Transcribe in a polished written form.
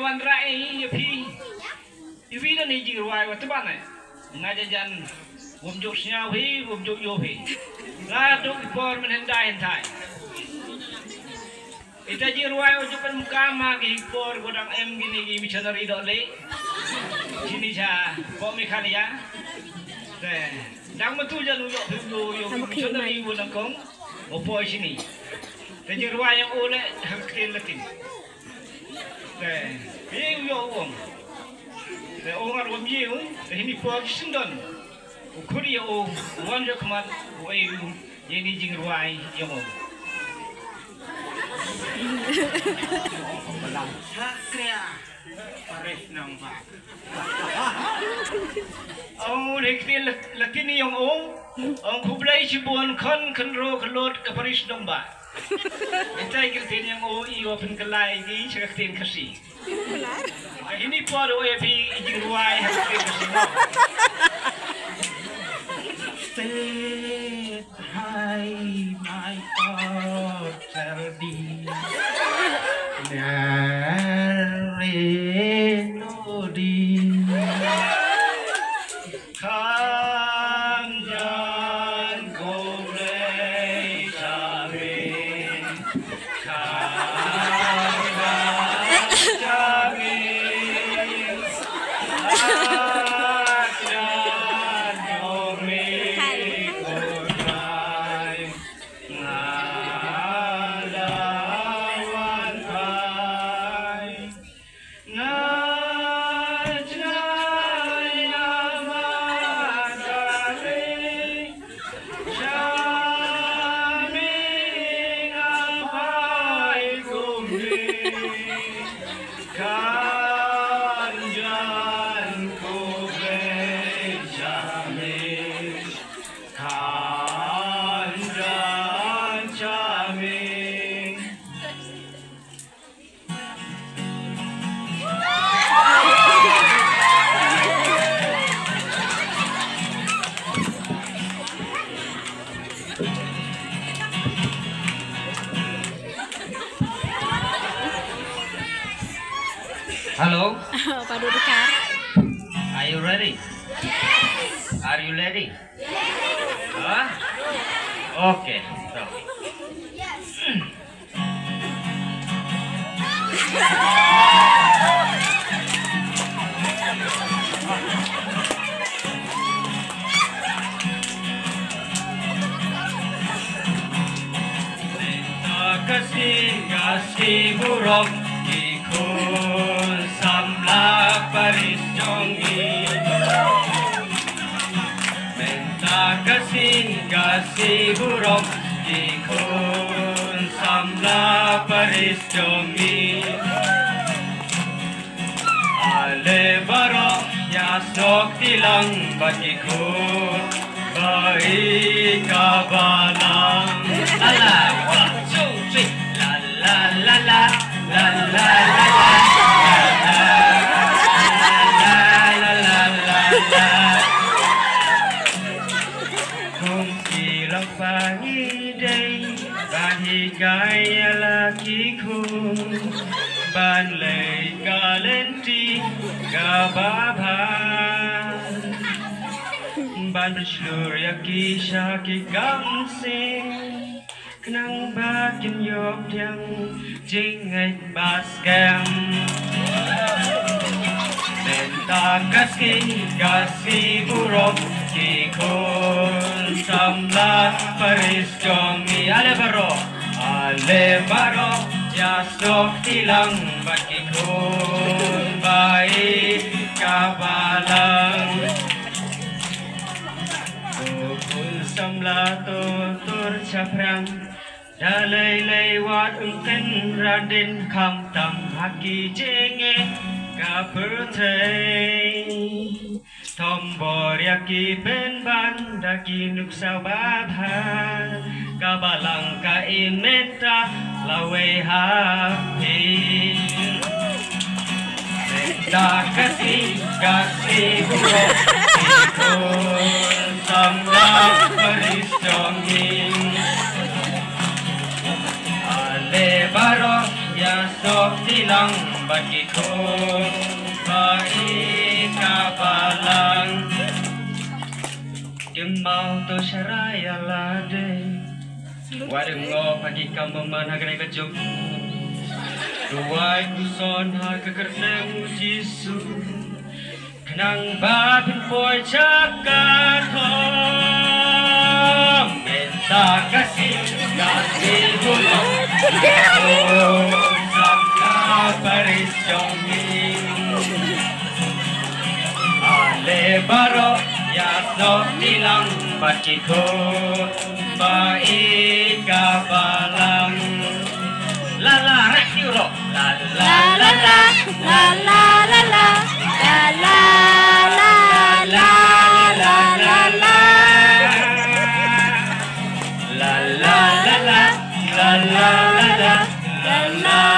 wan rai ya pi iwi dan ni jirwai wa teban ai ngajajan wom jok nya wi wom jok yo wi la dok por men hendai hentai ita jirwai o jukan mukama ki por godang em gini gi missionary dole sini ja ko mi khalia de dang matu ja lu yo missionary wo nang kong o po sini te jirwai yang ole hakin latin de yo wong de ongar wom yiu de hini por sindon o kuri o wanja kamat o eu yeni jirwai yo Belang sakria Paris nampak Ông này kia là cái này ông khúc lấy chỉ buồn con ro con lột cái Paris nampak Entai cái tiền yang iyo pun kelai di cakap tiền kasih Ini pada OFI jingruai hakik kasih Stay high my God Serdi Nari Kanjan Goblay Sabin Kanjan Sabin Kanjan Goblay Goblay Ngalawan Pai Najaya Madari Jaming Apai Gumri Kanjan Goblay Jaming Kanjan Jaming Hello, Pak Dudukar. are you ready? Are you ready? Huh? Okay. So. Kasih buruk ikut samla Paris jongi Minta kasih buruk ikut samla Paris jongi Ale barok ya sok tilang bagiku baik kabalang ala cuci la la la la la la la Kung silang pangidai Bahigaya lakiku Banlay kalenti kababan Ban bersyurya kisah kikamsing Kenang bakin yok yang jingai baskem Minta kasih buruk Kikun samla Paris jongi Ale baro Yasok tilang Bakikun baik kabalang Kukun samla tutur caprang Dalai lewat ungken radin kam tam haki jenge kapertei Tombor yaki ben bandaki nuksa babha Kabalang ka imeta lawe hapi Menta kasih buruk Ikut samlang Paris jonging Ale barok ya sok tilang bagiku baik kapalang Dimau to syaraya lade Wadengo pagi kamu managre kejuk Duai kuson ha kekernemu jisu Kenang babin poy cakat hom Minta kasih bulong Sabda paris jonging Ale baro Yaso nilang bagiku baik kapalang La la rakiro La la la la La la la la La la la la La la la La la la la La la la la La la